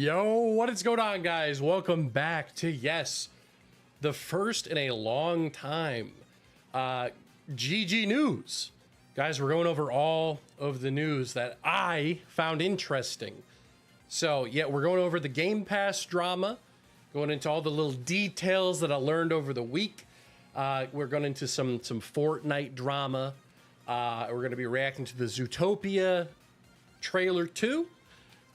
Yo, what is going on, guys? Welcome back to, yes, the first in a long time GG news. Guys, we're going over all of the news that I found interesting. So, yeah, we're going over the Game Pass drama, going into all the little details that I learned over the week. We're going into some Fortnite drama. We're going to be reacting to the Zootopia trailer too.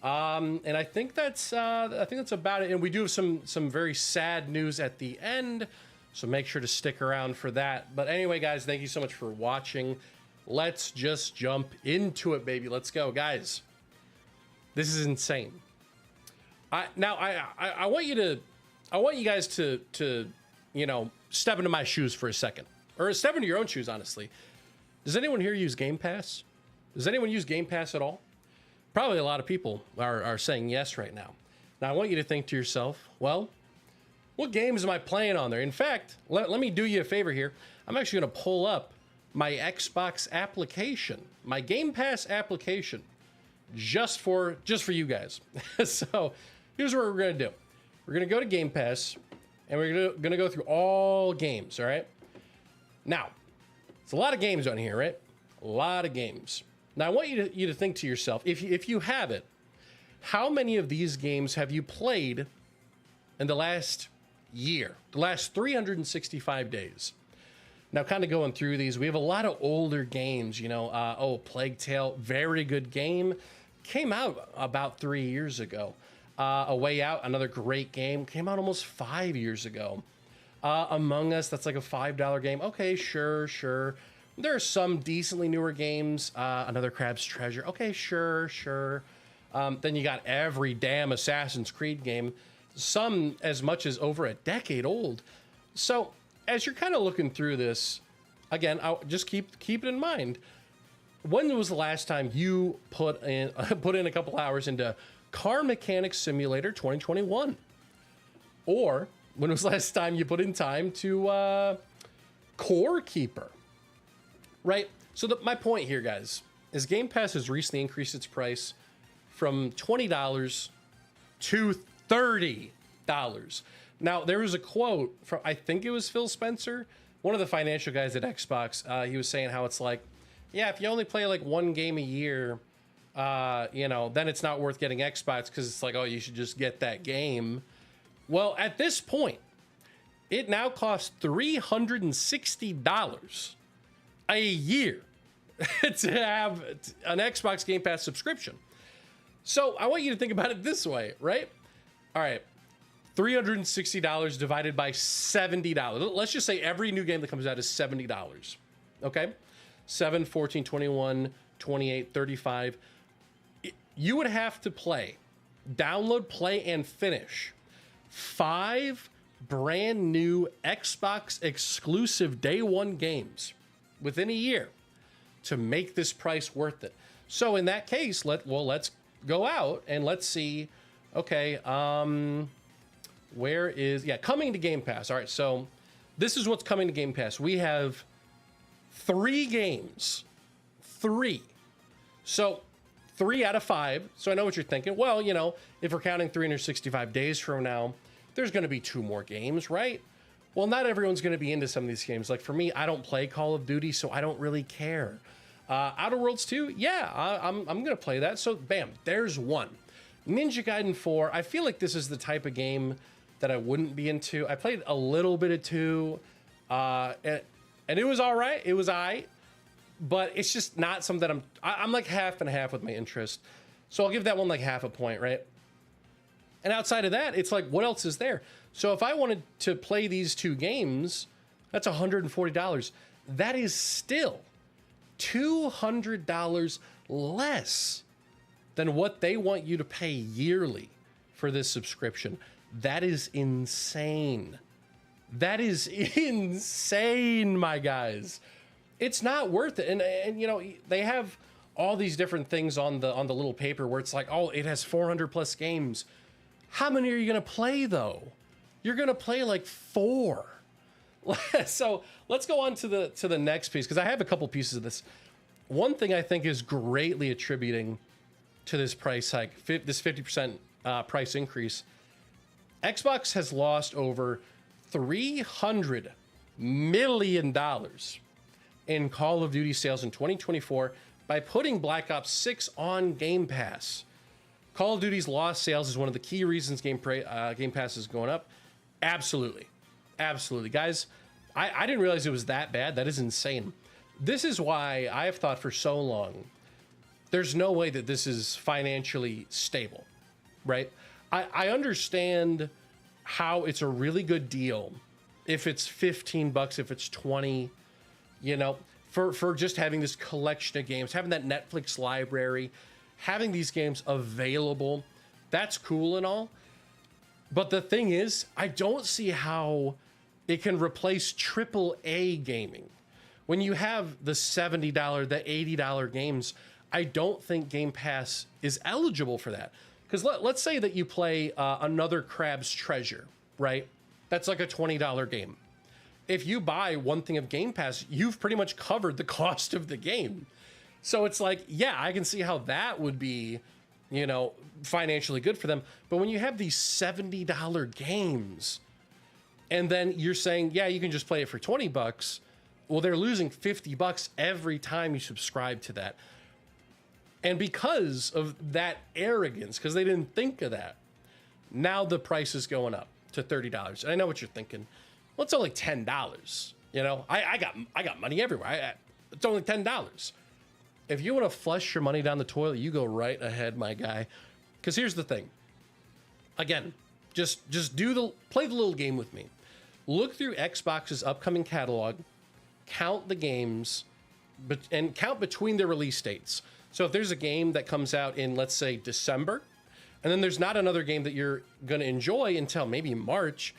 And I think that's about it. And we do have some very sad news at the end, so make sure to stick around for that. But anyway, guys, thank you so much for watching. Let's just jump into it, baby. Let's go, guys. This is insane. I want you guys to you know, step into my shoes for a second, or step into your own shoes, honestly. Does anyone here use Game Pass? Does anyone use Game Pass at all? Probably a lot of people are saying yes right now. Now, I want you to think to yourself, well, what games am I playing on there? In fact, let me do you a favor here. I'm actually going to pull up my Xbox application, my Game Pass application, just for you guys. So here's what we're going to do. We're going to go to Game Pass, and we're going to go through all games, all right? Now, it's a lot of games on here, right? A lot of games. Now, I want you to think to yourself, if you have it, how many of these games have you played in the last year, the last 365 days? Now, kind of going through these, we have a lot of older games, you know. Plague Tale, very good game. Came out about 3 years ago. A Way Out, another great game. Came out almost 5 years ago. Among Us, that's like a $5 game. Okay, sure. There are some decently newer games. Another Crab's Treasure. Okay, sure. Then you got every damn Assassin's Creed game. Some as much as over a decade old. So as you're kind of looking through this, again, I'll just keep it in mind. When was the last time you put in a couple hours into Car Mechanic Simulator 2021? Or when was the last time you put in time to Core Keeper? Right? So my point here, guys, is Game Pass has recently increased its price from $20 to $30. Now, there was a quote from, I think it was Phil Spencer, one of the financial guys at Xbox. He was saying how it's like, yeah, if you only play like one game a year, you know, then it's not worth getting Xbox because it's like, oh, you should just get that game. Well, at this point, it now costs $360 a year to have an Xbox Game Pass subscription. So I want you to think about it this way, right? All right, $360 divided by $70. Let's just say every new game that comes out is $70. Okay? 7, 14, 21, 28, 35. You would have to download, play, and finish 5 brand new Xbox exclusive day one games within a year to make this price worth it. So in that case, let's go out and let's see. Okay, where is coming to Game Pass? All right, so this is what's coming to Game Pass. We have 3 games, 3. So 3 out of 5. So I know what you're thinking. Well, you know, if we're counting 365 days from now, there's going to be 2 more games, right? Well, not everyone's going to be into some of these games. Like for me, I don't play Call of Duty, so I don't really care. Outer Worlds 2, yeah, I'm going to play that. So bam, there's one. Ninja Gaiden 4, I feel like this is the type of game that I wouldn't be into. I played a little bit of 2, and it was all right. It was all right, but it's just not something that I'm like half and half with my interest. So I'll give that one like half a point, right? And outside of that, it's like, what else is there? So if I wanted to play these 2 games, that's $140. That is still $200 less than what they want you to pay yearly for this subscription. That is insane. That is insane, my guys. It's not worth it. And you know, they have all these different things on the little paper where it's like, oh, it has 400 plus games. How many are you going to play though? You're going to play like 4. So let's go on to the next piece, because I have a couple pieces of this. One thing I think is greatly attributing to this price hike, this 50% price increase, Xbox has lost over $300 million in Call of Duty sales in 2024 by putting Black Ops 6 on Game Pass. Call of Duty's lost sales is one of the key reasons Game Pass is going up. Absolutely. Absolutely. Guys, I didn't realize it was that bad. That is insane. This is why I have thought for so long, there's no way that this is financially stable, right? I understand how it's a really good deal if it's 15 bucks, if it's 20, you know, for just having this collection of games, having that Netflix library, having these games available. That's cool and all. But the thing is, I don't see how it can replace AAA gaming. When you have the $70, the $80 games, I don't think Game Pass is eligible for that. Because let's say that you play another Crab's Treasure, right? That's like a $20 game. If you buy one thing of Game Pass, you've pretty much covered the cost of the game. So it's like, yeah, I can see how that would be, you know, financially good for them. But when you have these $70 games, and then you're saying, yeah, you can just play it for 20 bucks. Well, they're losing 50 bucks every time you subscribe to that. And because of that arrogance, because they didn't think of that, now the price is going up to $30. And I know what you're thinking. Well, it's only $10. You know, I got money everywhere. It's only $10. If you want to flush your money down the toilet, you go right ahead, my guy. Because here's the thing. Again, just play the little game with me. Look through Xbox's upcoming catalog, count the games, and count between their release dates. So if there's a game that comes out in, let's say, December, and then there's not another game that you're going to enjoy until maybe March,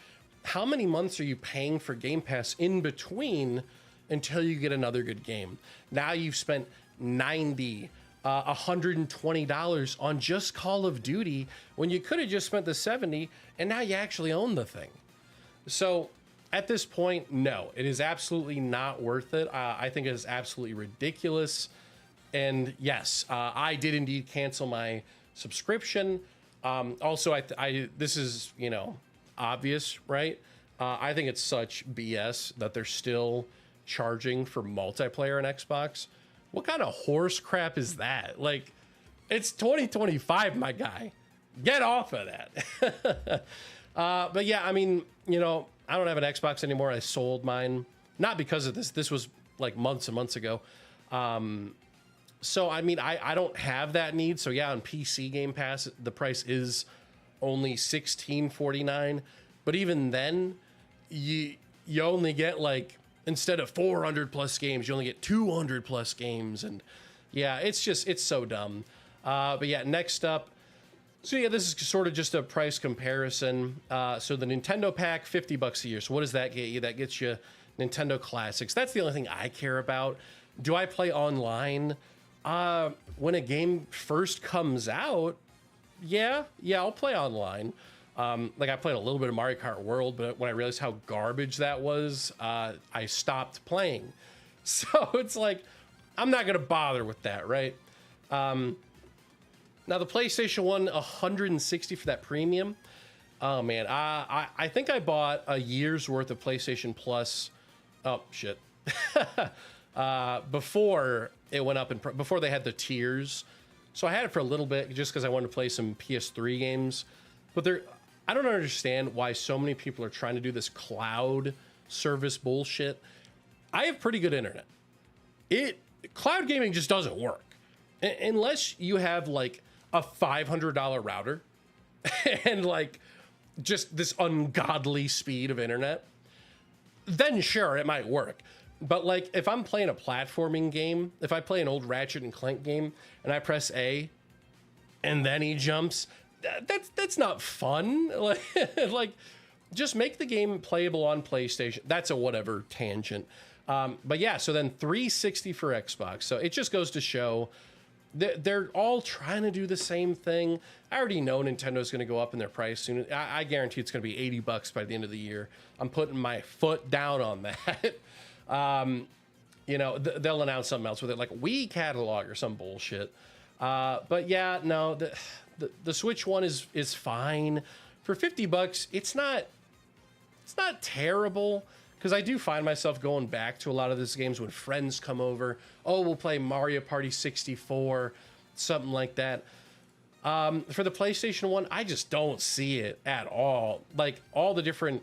how many months are you paying for Game Pass in between until you get another good game? Now you've spent $90, $120 on just Call of Duty when you could have just spent the $70, and now you actually own the thing. So at this point, no, it is absolutely not worth it. I think it is absolutely ridiculous. And yes, I did indeed cancel my subscription. Also, this is, you know, obvious, right? I think it's such BS that they're still charging for multiplayer on Xbox. What kind of horse crap is that? Like, it's 2025, my guy. Get off of that. But yeah, I mean, you know, I don't have an Xbox anymore. I sold mine, not because of this. This was like months and months ago. So, I mean, I don't have that need. So yeah, on PC Game Pass, the price is only $16.49. But even then, you only get like, instead of 400 plus games, you only get 200 plus games. And yeah, it's so dumb. But yeah, next up. So yeah, this is sort of just a price comparison. So the Nintendo pack, 50 bucks a year. So what does that get you? That gets you Nintendo Classics. That's the only thing I care about. Do I play online? When a game first comes out, yeah, I'll play online. Like I played a little bit of Mario Kart World, but when I realized how garbage that was, I stopped playing. So it's like, I'm not going to bother with that, right? Now the PlayStation 1, $160 for that premium. Oh man, I think I bought a year's worth of PlayStation Plus. Oh shit. Before it went up and before they had the tiers. So I had it for a little bit just because I wanted to play some PS3 games. But I don't understand why so many people are trying to do this cloud service bullshit. I have pretty good internet. Cloud gaming just doesn't work. Unless you have like a $500 router and like just this ungodly speed of internet, then sure, it might work. But like if I'm playing a platforming game, if I play an old Ratchet and Clank game and I press A and then he jumps, that's not fun. Like just make the game playable on PlayStation. That's a whatever tangent. But yeah, so then $360 for Xbox. So it just goes to show they're all trying to do the same thing. I already know Nintendo's going to go up in their price soon. I guarantee it's going to be 80 bucks by the end of the year. I'm putting my foot down on that. You know, they'll announce something else with it, like Wii catalog or some bullshit. But yeah, no, The Switch one is fine. For $50, it's not terrible, because I do find myself going back to a lot of these games when friends come over. Oh, we'll play Mario Party 64, something like that. For the PlayStation 1, I just don't see it at all. Like, all the different,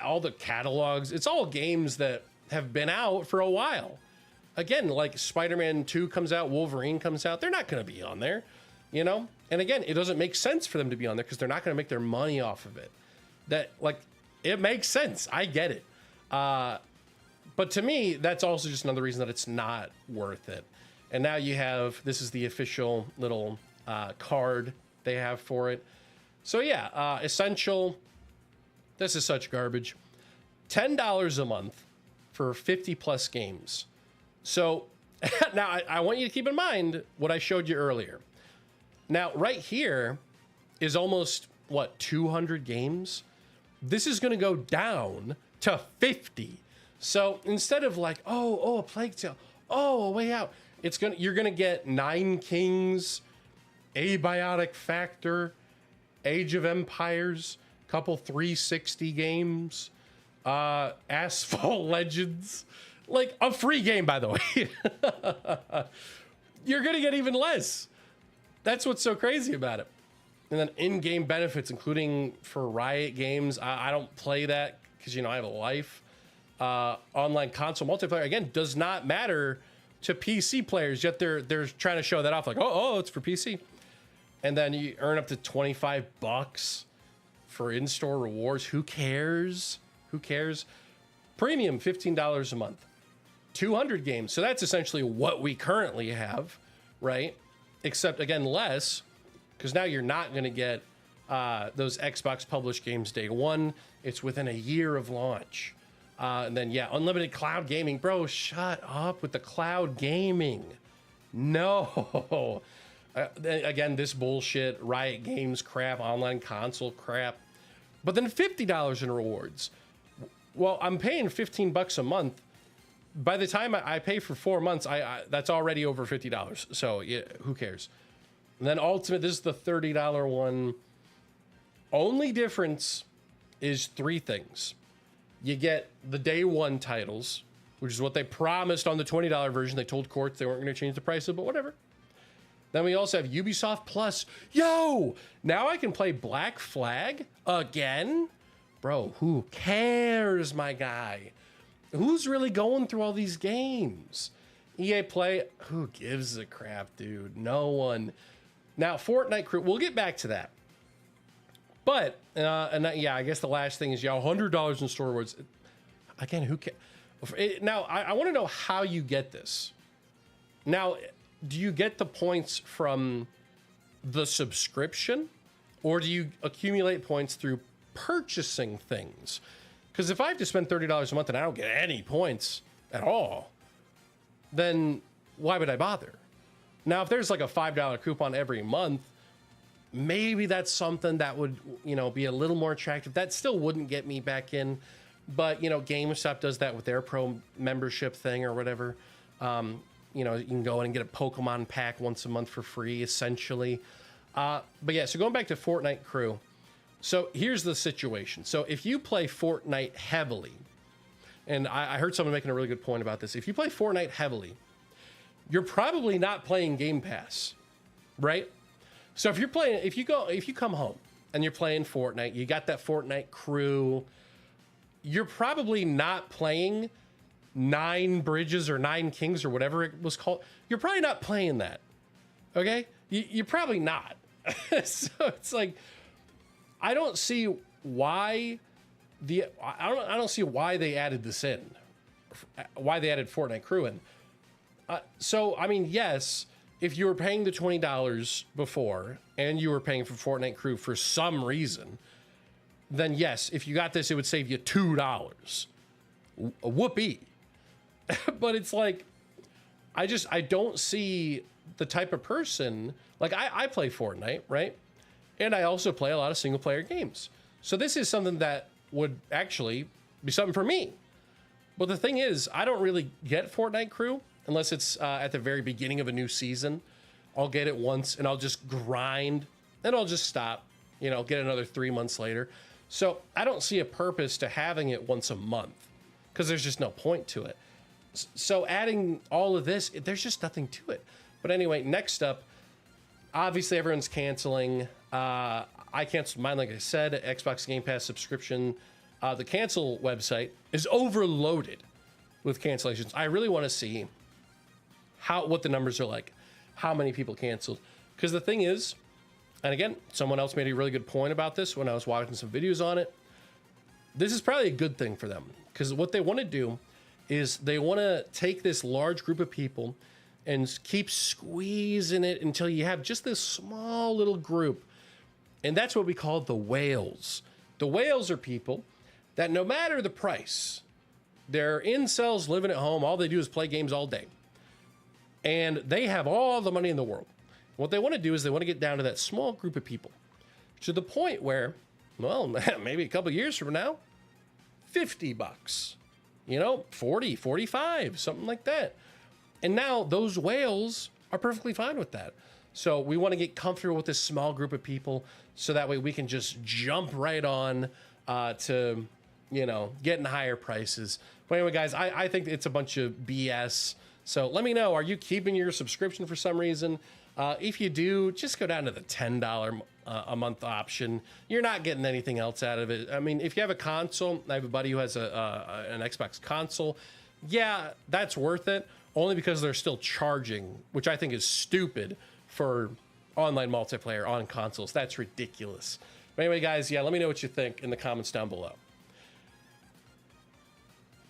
all the catalogs, it's all games that have been out for a while. Again, like Spider-Man 2 comes out, Wolverine comes out, they're not going to be on there, you know? And again, it doesn't make sense for them to be on there because they're not going to make their money off of it. That, like, it makes sense. I get it. But to me, that's also just another reason that it's not worth it. And now you have, this is the official little card they have for it. So yeah, Essential, this is such garbage. $10 a month for 50 plus games. So now I want you to keep in mind what I showed you earlier. Now, right here is almost, what, 200 games? This is going to go down to 50. So instead of like, oh, a Plague Tale, oh, a Way Out, you're going to get 9 Kings, Abiotic Factor, Age of Empires, couple 360 games, Asphalt Legends, like a free game, by the way. You're going to get even less. That's what's so crazy about it. And then in-game benefits, including for Riot games. I don't play that because, you know, I have a life. Online console multiplayer, again, does not matter to PC players, yet they're trying to show that off like, oh, it's for PC. And then you earn up to $25 for in-store rewards. Who cares? Who cares? Premium, $15 a month. 200 games. So that's essentially what we currently have, right? Except, again, less, because now you're not going to get those Xbox published games day one. It's within a year of launch. And then, yeah, unlimited cloud gaming. Bro, shut up with the cloud gaming. No. Again, this bullshit, Riot Games crap, online console crap. But then $50 in rewards. Well, I'm paying $15 a month. By the time I pay for 4 months, that's already over $50. So yeah, who cares? And then Ultimate, this is the $30 one. Only difference is 3 things. You get the day one titles, which is what they promised on the $20 version. They told courts they weren't going to change the price of, but whatever. Then we also have Ubisoft Plus. Yo, now I can play Black Flag again? Bro, who cares, my guy? Who's really going through all these games? EA Play, who gives a crap, dude? No one. Now, Fortnite Crew, we'll get back to that. But, yeah, I guess the last thing is, yeah, $100 in store rewards. Again, who cares? Now, I want to know how you get this. Now, do you get the points from the subscription, or do you accumulate points through purchasing things? Because if I have to spend $30 a month and I don't get any points at all, then why would I bother? Now, if there's like a $5 coupon every month, maybe that's something that would, you know, be a little more attractive. That still wouldn't get me back in. But, you know, GameStop does that with their pro membership thing or whatever. You know, you can go in and get a Pokemon pack once a month for free, essentially. But yeah, so going back to Fortnite Crew. So here's the situation. So if you play Fortnite heavily, and I heard someone making a really good point about this. If you play Fortnite heavily, you're probably not playing Game Pass, right? So if you come home and you're playing Fortnite, you got that Fortnite Crew, you're probably not playing 9 Bridges or 9 Kings or whatever it was called. You're probably not playing that, okay? You're probably not. So it's like, I don't see why I don't see why they added this in, why they added Fortnite Crew in. So I mean, yes, if you were paying the $20 before and you were paying for Fortnite Crew for some reason, then yes, if you got this, it would save you $2. Whoopee. But it's like, I don't see the type of person, like I play Fortnite, right? And I also play a lot of single player games. So this is something that would actually be something for me. But the thing is, I don't really get Fortnite Crew unless it's at the very beginning of a new season. I'll get it once and I'll just grind and I'll just stop, you know, get another 3 months later. So I don't see a purpose to having it once a month because there's just no point to it. So adding all of this, there's just nothing to it. But anyway, next up, obviously everyone's canceling. I canceled mine, like I said, Xbox Game Pass subscription. The cancel website is overloaded with cancellations. I really want to see what the numbers are like, how many people canceled. Because the thing is, and again, someone else made a really good point about this when I was watching some videos on it. This is probably a good thing for them because what they want to do is they want to take this large group of people and keep squeezing it until you have just this small little group. And that's what we call the whales. The whales are people that no matter the price, they're incels living at home. All they do is play games all day. And they have all the money in the world. What they want to do is they want to get down to that small group of people to the point where, well, maybe a couple years from now, $50, you know, 40, 45, something like that. And now those whales are perfectly fine with that. So we want to get comfortable with this small group of people so that way we can just jump right on to, you know, getting higher prices. But anyway, guys, I think it's a bunch of BS. So let me know, are you keeping your subscription for some reason? If you do, just go down to the $10 a month option. You're not getting anything else out of it. I mean, if you have a console, I have a buddy who has an Xbox console. Yeah, that's worth it. Only because they're still charging, which I think is stupid for online multiplayer on consoles. That's ridiculous. But anyway, guys, yeah, let me know what you think in the comments down below.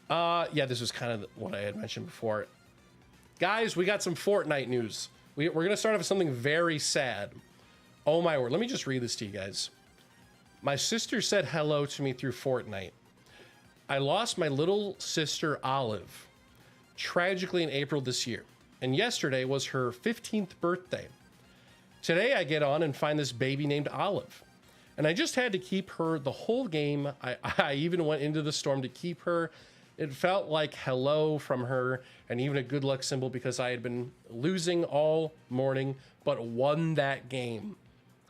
Yeah, this was kind of what I had mentioned before. Guys, we got some Fortnite news. We're going to start off with something very sad. Oh my word. Let me just read this to you guys. My sister said hello to me through Fortnite. I lost my little sister Olive tragically in April this year, and yesterday was her 15th birthday. Today I get on and find this baby named Olive, and I just had to keep her the whole game. I even went into the storm to keep her. It felt like hello from her and even a good luck symbol because I had been losing all morning, but won that game.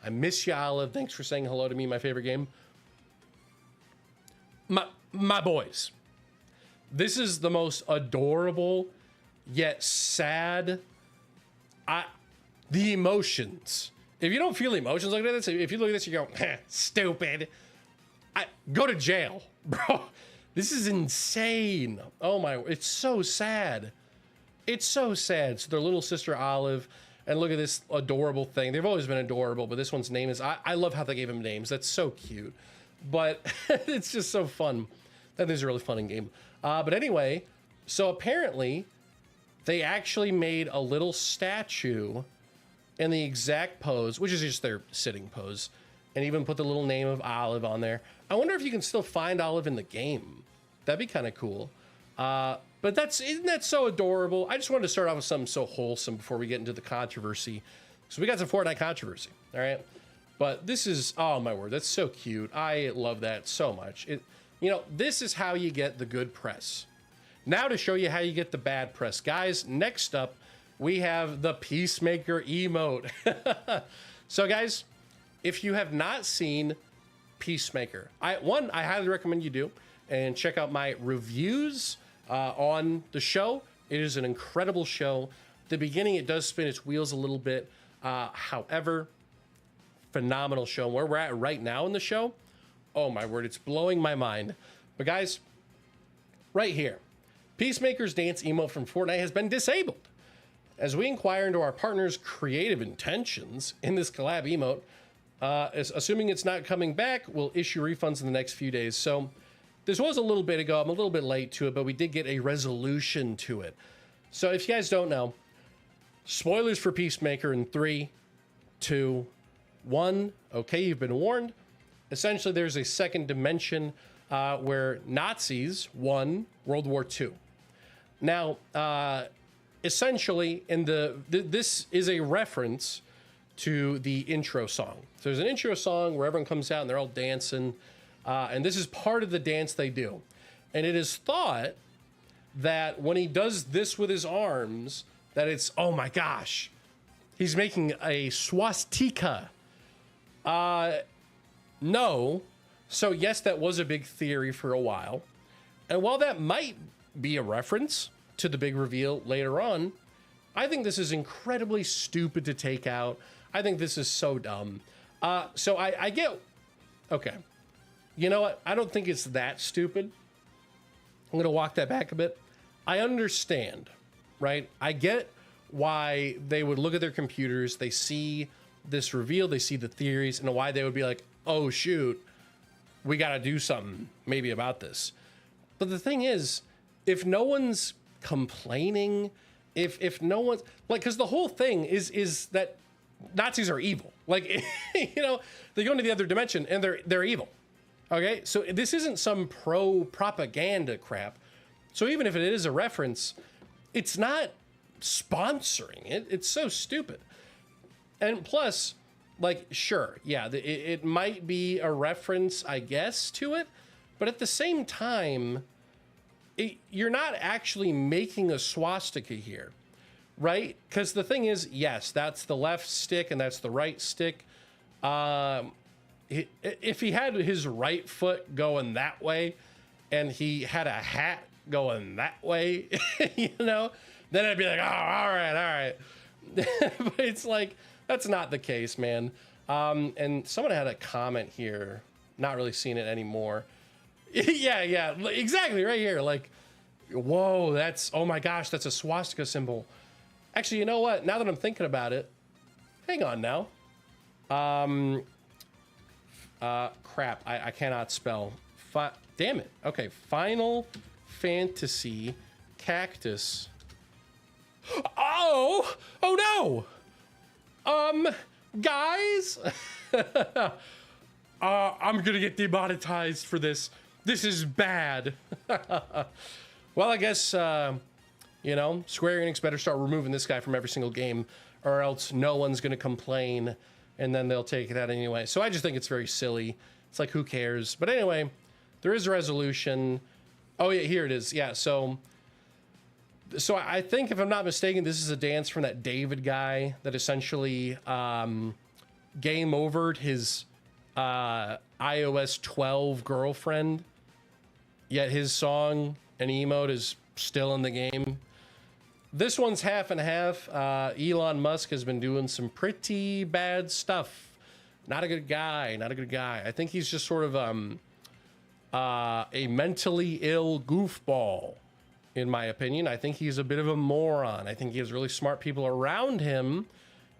I miss you, Olive. Thanks for saying hello to me, my favorite game. My boys. This is the most adorable yet sad. The emotions. If you don't feel emotions like this, if you look at this, you go, stupid. Go to jail, bro. This is insane. Oh my, it's so sad. It's so sad. So their little sister Olive, and look at this adorable thing. They've always been adorable, but this one's name is, I love how they gave him names. That's so cute. But it's just so fun. That is a really fun game. But anyway, so apparently they actually made a little statue in the exact pose, which is just their sitting pose, and even put the little name of Olive on there. I wonder if you can still find Olive in the game. That'd be kind of cool. But isn't that so adorable? I just wanted to start off with something so wholesome before we get into the controversy. So we got some Fortnite controversy, all right? But this is, oh my word, that's so cute. I love that so much. You know, this is how you get the good press. Now to show you how you get the bad press. Guys, next up, we have the Peacemaker emote. So guys, if you have not seen Peacemaker, I highly recommend you do, and check out my reviews on the show. It is an incredible show. The beginning, it does spin its wheels a little bit. However, phenomenal show. Where we're at right now in the show, oh my word, it's blowing my mind. But guys, right here, Peacemaker's dance emote from Fortnite has been disabled. As we inquire into our partner's creative intentions in this collab emote, assuming it's not coming back, we'll issue refunds in the next few days. So this was a little bit ago. I'm a little bit late to it, but we did get a resolution to it. So if you guys don't know, spoilers for Peacemaker in 3, 2, 1. Okay, you've been warned. Essentially, there's a second dimension where Nazis won World War II. Now, essentially, this is a reference to the intro song. So there's an intro song where everyone comes out and they're all dancing. And this is part of the dance they do. And it is thought that when he does this with his arms, that it's, oh my gosh, he's making a swastika. No. So yes, that was a big theory for a while. And while that might be a reference to the big reveal later on, I think this is incredibly stupid to take out. I think this is so dumb. So I get, okay. You know what? I don't think it's that stupid. I'm gonna walk that back a bit. I understand, right? I get why they would look at their computers, they see this reveal, they see the theories, and why they would be like, oh shoot, we gotta do something maybe about this. But the thing is, if no one's complaining, if no one's like, because the whole thing is that Nazis are evil. Like, you know, they go into the other dimension and they're evil. Okay, so this isn't some pro-propaganda crap. So even if it is a reference, it's not sponsoring it. It's so stupid. And plus, like, sure, yeah, it might be a reference, I guess, to it. But at the same time, you're not actually making a swastika here, right? Because the thing is, yes, that's the left stick and that's the right stick. If he had his right foot going that way and he had a hat going that way, you know, then I'd be like, oh, all right. But it's like, that's not the case, man. And someone had a comment here, not really seeing it anymore. Yeah, exactly, right here. Like, whoa, oh my gosh, that's a swastika symbol. Actually, you know what? Now that I'm thinking about it, hang on now. Crap, I cannot spell. Damn it. Okay, Final Fantasy Cactus. Oh no. Guys, I'm gonna get demonetized for this. This is bad. Well, I guess, you know, Square Enix better start removing this guy from every single game, or else no one's gonna complain, and then they'll take it out anyway. So I just think it's very silly. It's like, who cares? But anyway, there is a resolution. Oh yeah, here it is. Yeah, so I think, if I'm not mistaken, this is a dance from that David guy that essentially game overed his iOS 12 girlfriend, yet his song and emote is still in the game. This one's half and half. Elon Musk has been doing some pretty bad stuff. Not a good guy. I think he's just sort of a mentally ill goofball, in my opinion. I think he's a bit of a moron. I think he has really smart people around him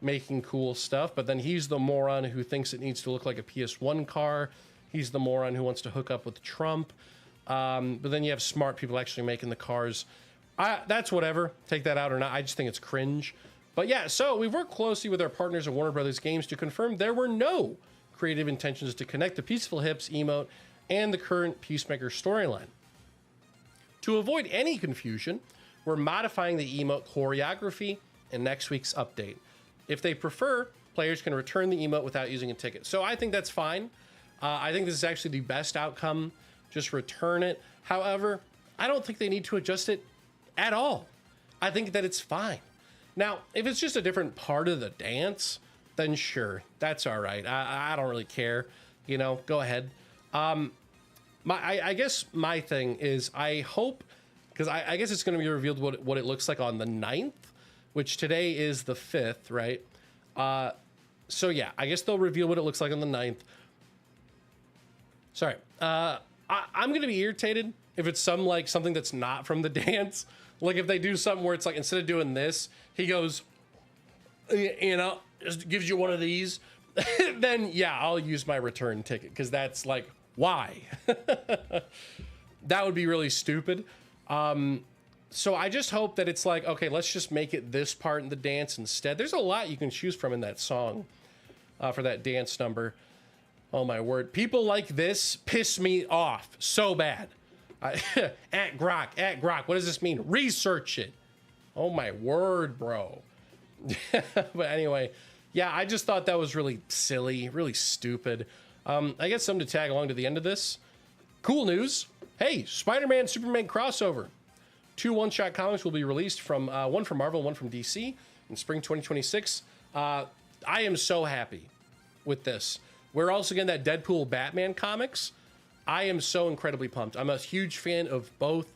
making cool stuff, but then he's the moron who thinks it needs to look like a PS1 car. He's the moron who wants to hook up with Trump. But then you have smart people actually making the cars. That's whatever. Take that out or not. I just think it's cringe. But yeah, so we've worked closely with our partners at Warner Brothers Games to confirm there were no creative intentions to connect the Peaceful Hips emote and the current Peacemaker storyline. To avoid any confusion, we're modifying the emote choreography in next week's update. If they prefer, players can return the emote without using a ticket. So I think that's fine. I think this is actually the best outcome. Just return it. However, I don't think they need to adjust it at all. I think that it's fine. Now, if it's just a different part of the dance, then sure, that's all right. I don't really care. You know, go ahead. I guess my thing is, I hope, because I guess it's going to be revealed what it looks like on the 9th, which today is the 5th, right? So yeah, I guess they'll reveal what it looks like on the 9th. Sorry. I'm going to be irritated if it's something that's not from the dance. Like if they do something where it's like, instead of doing this, he goes, you know, just gives you one of these. Then yeah, I'll use my return ticket, because that's like, why? That would be really stupid. So I just hope that it's like, okay, let's just make it this part in the dance instead. There's a lot you can choose from in that song for that dance number. Oh my word. People like this piss me off so bad. At Grok. What does this mean? Research it. Oh my word, bro. But anyway, yeah, I just thought that was really silly, really stupid. I guess something to tag along to the end of this. Cool news. Hey, Spider-Man, Superman crossover. 2 one-shot comics will be released from one from Marvel, one from DC in spring 2026. I am so happy with this. We're also getting that Deadpool Batman comics. I am so incredibly pumped. I'm a huge fan of both,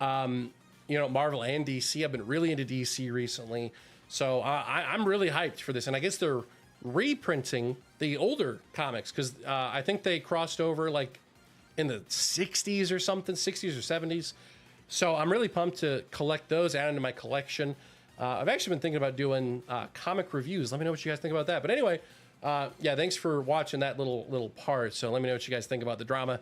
you know, Marvel and DC. I've been really into DC recently. So I'm really hyped for this. And I guess they're reprinting the older comics because I think they crossed over like in the 60s or something, 60s or 70s. So I'm really pumped to collect those, add into my collection. I've actually been thinking about doing comic reviews. Let me know what you guys think about that. But anyway, yeah, thanks for watching that little part. So let me know what you guys think about the drama.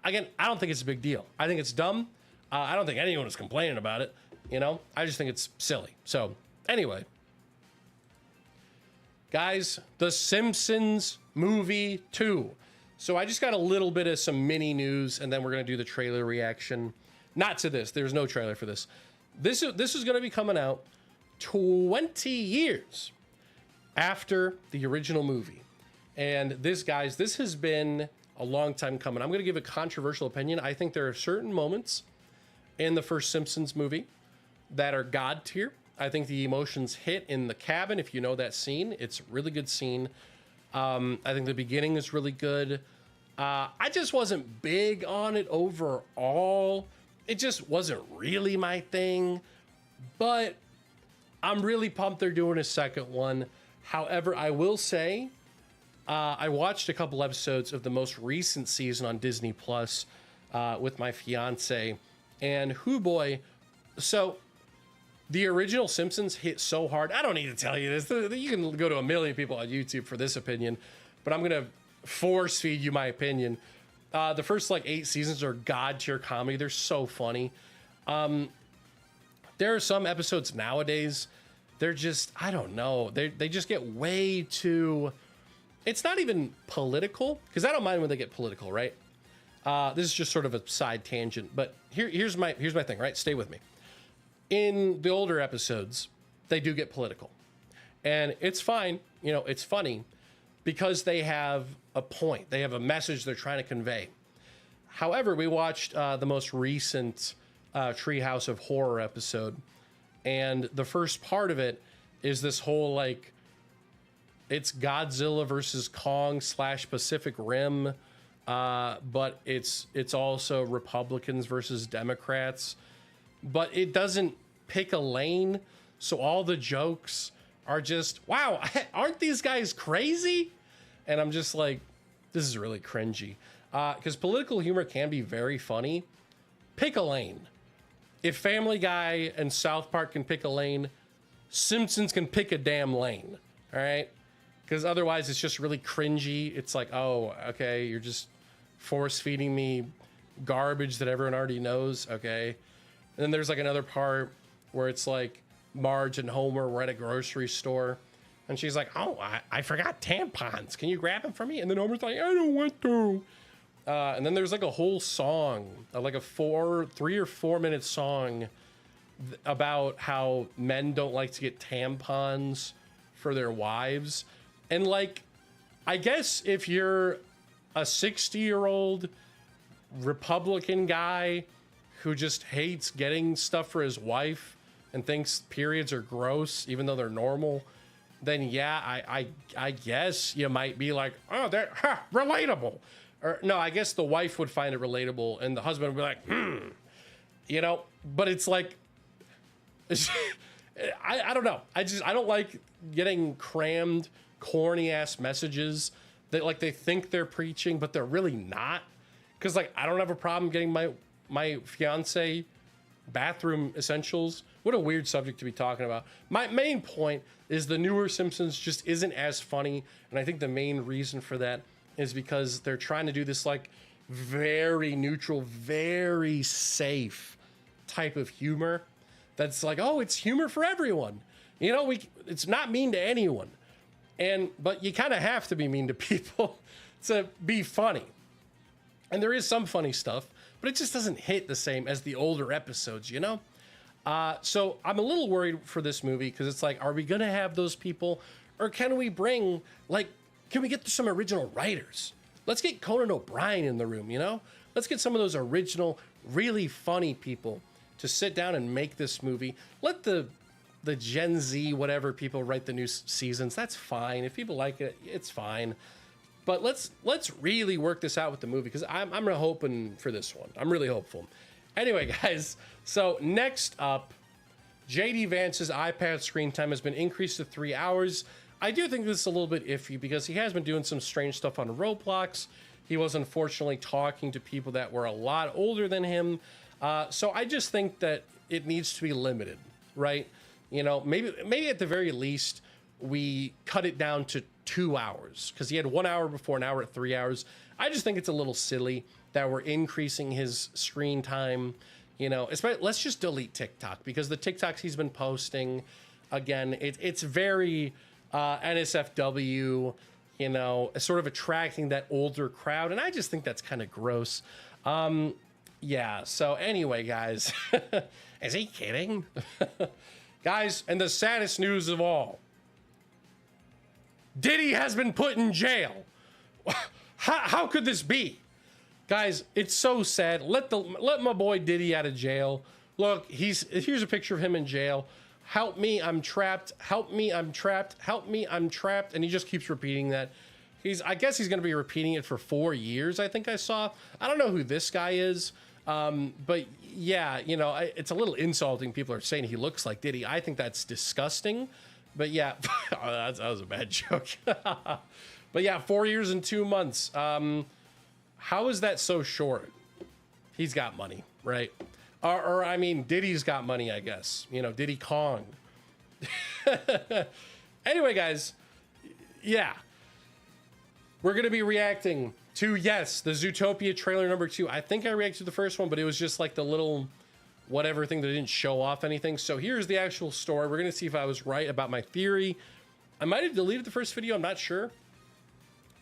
Again, I don't think it's a big deal. I think it's dumb. I don't think anyone is complaining about it. You know, I just think it's silly. So anyway, guys, The Simpsons movie 2. So I just got a little bit of some mini news, and then we're gonna do the trailer reaction. Not to this. There's no trailer for this. This is gonna be coming out 20 years after the original movie. And this, guys, this has been a long time coming. I'm gonna give a controversial opinion. I think there are certain moments in the first Simpsons movie that are God tier. I think the emotions hit in the cabin. If you know that scene, it's a really good scene. I think the beginning is really good. I just wasn't big on it overall. It just wasn't really my thing, but I'm really pumped they're doing a second one. However, I will say, I watched a couple episodes of the most recent season on Disney Plus with my fiance, and hoo boy, so the original Simpsons hit so hard. I don't need to tell you this. You can go to a million people on YouTube for this opinion, but I'm gonna force feed you my opinion. The first like 8 seasons are god tier comedy. They're so funny. There are some episodes nowadays, they're just, I don't know. They just get way too, it's not even political, because I don't mind when they get political, right? This is just sort of a side tangent, but here's my thing, right? Stay with me. In the older episodes, they do get political, and it's fine. You know, it's funny because they have a point. They have a message they're trying to convey. However, we watched the most recent Treehouse of Horror episode, and the first part of it is this whole like, it's Godzilla versus Kong / Pacific Rim, but it's also Republicans versus Democrats, but it doesn't pick a lane. So all the jokes are just, wow, aren't these guys crazy? And I'm just like, this is really cringy. Because political humor can be very funny. Pick a lane. If Family Guy and South Park can pick a lane, Simpsons can pick a damn lane. All right? Because otherwise it's just really cringy. It's like, oh, okay, you're just force feeding me garbage that everyone already knows. Okay. And then there's like another part where it's like Marge and Homer were at a grocery store, and she's like, oh, I forgot tampons. Can you grab them for me? And then Homer's like, I don't want to. And then there's like a whole song, like a 3 or 4 minute song about how men don't like to get tampons for their wives. And like, I guess if you're a 60-year-old Republican guy who just hates getting stuff for his wife and thinks periods are gross, even though they're normal, then yeah, I guess you might be like, oh, they're relatable. Or no, I guess the wife would find it relatable and the husband would be like, you know, but it's like, I don't know. I don't like getting crammed, corny ass messages that like they think they're preaching, but they're really not. Cause like, I don't have a problem getting my fiance bathroom essentials. What a weird subject to be talking about. My main point is the newer Simpsons just isn't as funny. And I think the main reason for that is because they're trying to do this like very neutral, very safe type of humor. That's like, oh, it's humor for everyone. You know, it's not mean to anyone. But you kind of have to be mean to people to be funny. And there is some funny stuff, but it just doesn't hit the same as the older episodes, you know? So I'm a little worried for this movie because it's like, are we going to have those people? Or can we bring, like, can we get some original writers? Let's get Conan O'Brien in the room, you know? Let's get some of those original, really funny people to sit down and make this movie. Let the Gen Z, whatever, people write the new seasons. That's fine. If people like it, it's fine. But let's really work this out with the movie, because I'm really hoping for this one. I'm really hopeful. Anyway, guys, so next up, JD Vance's iPad screen time has been increased to 3 hours. I do think this is a little bit iffy because he has been doing some strange stuff on Roblox. He was unfortunately talking to people that were a lot older than him. So I just think that it needs to be limited, right? You know, maybe at the very least, we cut it down to 2 hours, because he had 1 hour before, now we're at 3 hours. I just think it's a little silly that we're increasing his screen time. You know, especially, let's just delete TikTok, because the TikToks he's been posting, again, it's very NSFW, you know, sort of attracting that older crowd, and I just think that's kind of gross. Yeah, so anyway, guys, is he kidding? Guys, and the saddest news of all, Diddy has been put in jail. How could this be? Guys, it's so sad. Let my boy Diddy out of jail. Look, here's a picture of him in jail. Help me, I'm trapped. Help me, I'm trapped. Help me, I'm trapped. And he just keeps repeating that. I guess he's going to be repeating it for 4 years, I think I saw. I don't know who this guy is. But yeah, you know, it's a little insulting. People are saying he looks like Diddy. I think that's disgusting. But yeah, oh, that was a bad joke. But yeah, 4 years and 2 months. How is that so short? He's got money, right? Or I mean, Diddy's got money, I guess. You know, Diddy Kong. Anyway, guys, yeah. We're going to be reacting to, yes, the Zootopia trailer number 2. I think I reacted to the first one, but it was just like the little whatever thing that didn't show off anything. So here's the actual story. We're going to see if I was right about my theory. I might have deleted the first video. I'm not sure.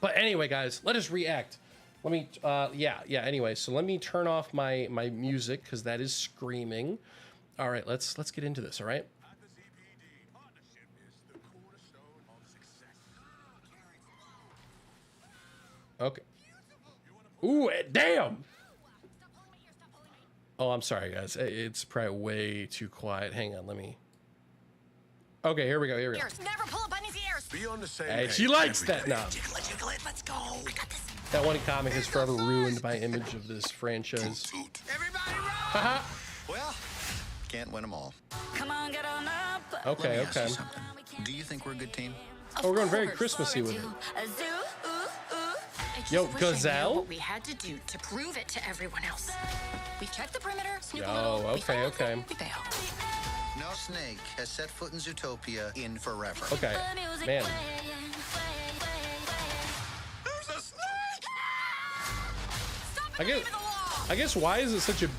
But anyway, guys, let us react. Let me, yeah. Anyway, so let me turn off my music, because that is screaming. All right, let's get into this. All right. Okay. Ooh, damn. Oh, I'm sorry, guys. It's probably way too quiet. Hang on, let me. Okay, here we go. Here we go. Never pull up on his ears. Be on the same Hey, page she likes that every now. Jiggle it, jiggle it. Let's go. I got this. That one comic has forever ruined my image of this franchise. Everybody roll! Haha. Well, can't win them all. Come on, get on up. Let me Okay, ask you okay. something. Do you think we're a good team? Oh, we're going very Christmassy with it. Yo, Gazelle? What we had to do to prove it to everyone else. We checked the perimeter. Snoop a Yo, little. We okay, found okay. nothing, We bailed. No snake has set foot in Zootopia in forever. Okay, man. There's a snake! Stop I in the name guess, of the law. I guess why is it such a,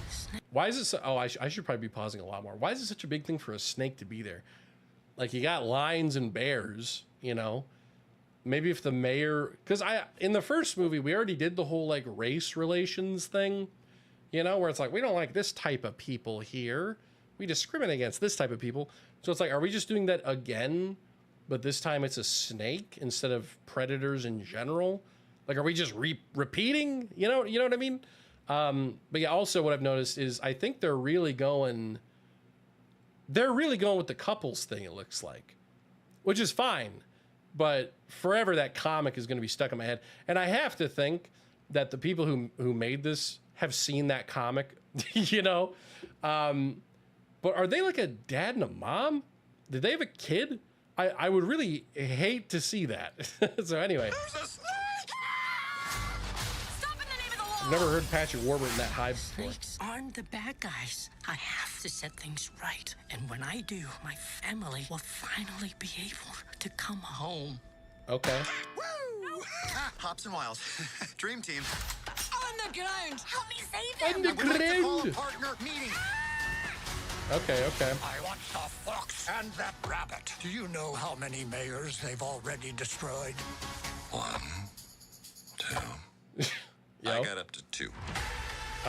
why is it so, oh, I should probably be pausing a lot more. Why is it such a big thing for a snake to be there? Like, you got lions and bears, you know? Maybe if the mayor, because in the first movie, we already did the whole, like, race relations thing, you know, where it's like, we don't like this type of people here. We discriminate against this type of people. So it's like, are we just doing that again? But this time it's a snake instead of predators in general? Like, are we just repeating? You know what I mean? But yeah, also what I've noticed is I think they're really going with the couples thing, it looks like, which is fine. But forever that comic is going to be stuck in my head. And I have to think that the people who made this have seen that comic, you know? But are they like a dad and a mom? Did they have a kid? I would really hate to see that. So anyway. There's a snake! Stop in the name of the law. I've never heard Patrick Warburton that high before. Snakes aren't the bad guys. I have to set things right. And when I do, my family will finally be able to come home. Okay. Woo! Hops and Wiles. Dream team. On the ground. Help me save On them. the We'd like to call a ground. partner meeting. Okay. I want the fox and that rabbit. Do you know how many mayors they've already destroyed? 1, 2. Yo. I got up to 2.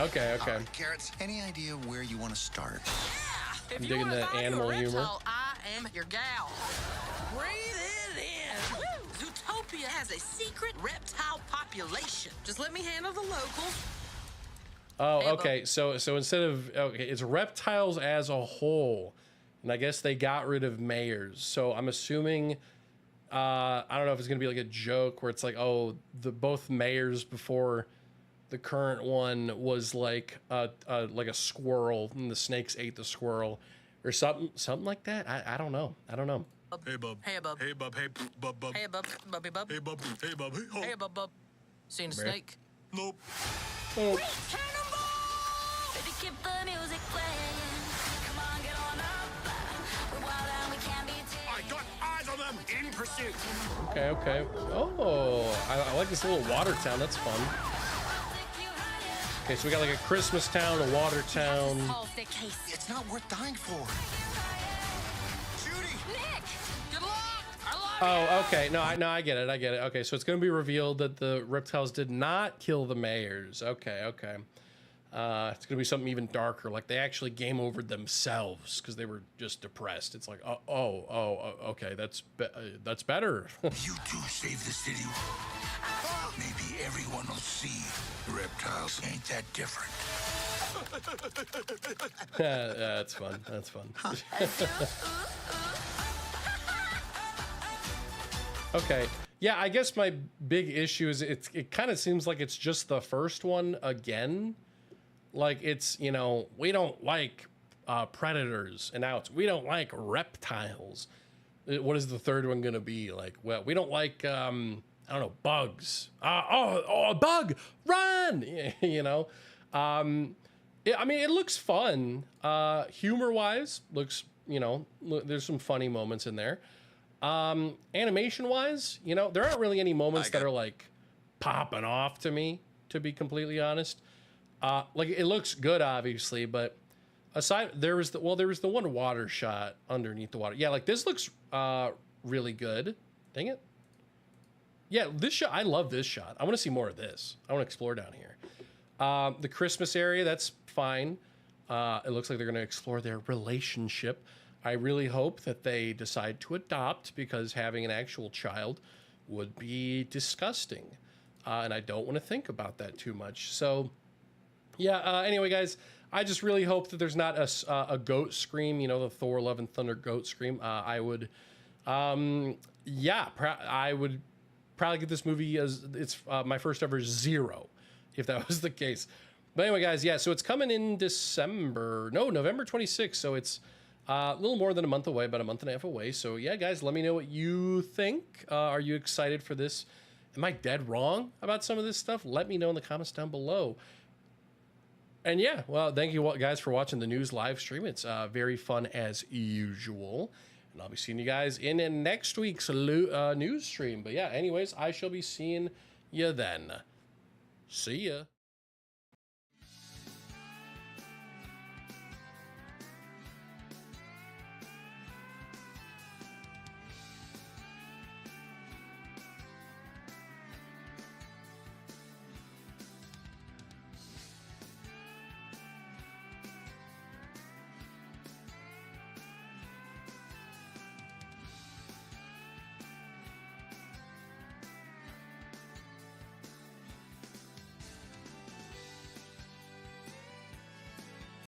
Okay. All right, Carrots, any idea where you want to start? If I'm you digging wanna the find your animal humor. reptile, I am your gal. Breathe it in. Woo! Zootopia has a secret reptile population. Just let me handle the locals. Oh, Hey, okay. So instead of, okay, it's reptiles as a whole, and I guess they got rid of mayors. So I'm assuming I don't know if it's gonna be like a joke where it's like, oh, the both mayors before the current one was like a squirrel and the snakes ate the squirrel or something like that. I don't know. Hey, bub. Hey, bub. Hey, bub. Hey, bub, bub. Hey, bub. Bubby, bub. Hey, bub. Hey, bub. Hey, hey, bub, bub. Seen a snake? Nope. Oh. Baby, keep the music playing. Come on, get on up. We're wild and we can't be tamed. I got eyes on them in pursuit. Okay. Oh, I like this little water town. That's fun. Okay, so we got like a Christmas town, a water town. It's not worth dying for. Judy! Nick! Good luck! I love Oh, okay. No, I get it. Okay, so it's going to be revealed that the reptiles did not kill the mayors. Okay. It's going to be something even darker. Like they actually game over themselves because they were just depressed. It's like, okay, that's better. You two save the city. Maybe everyone will see. Reptiles ain't that different. That's fun. Okay. Yeah, I guess my big issue is it kind of seems like it's just the first one again. Like it's, you know, we don't like predators, and now it's we don't like reptiles. What is the third one gonna be? Like, well, we don't like I don't know, bugs. A bug, run! You know, I mean, it looks fun. Humor-wise, looks, you know, there's some funny moments in there. Animation-wise, you know, there aren't really any moments that are like popping off to me, to be completely honest. Like it looks good, obviously, but aside, there was the one water shot underneath the water. Yeah, like this looks really good. Dang it. Yeah, this shot, I love this shot. I want to see more of this. I want to explore down here. The Christmas area, that's fine. It looks like they're going to explore their relationship. I really hope that they decide to adopt because having an actual child would be disgusting. And I don't want to think about that too much. So, yeah, anyway, guys, I just really hope that there's not a goat scream, you know, the Thor Love and Thunder goat scream. I would probably give this movie as it's my first ever 0 if that was the case. But anyway, guys, yeah, so it's coming in November 26th. So it's a little more than a month away, about a month and a half away. So yeah, guys, let me know what you think. Are you excited for this? Am I dead wrong about some of this stuff? Let me know in the comments down below. And yeah, well, thank you guys for watching the news live stream. It's very fun as usual. And I'll be seeing you guys in next week's news stream. But yeah, anyways, I shall be seeing you then. See ya.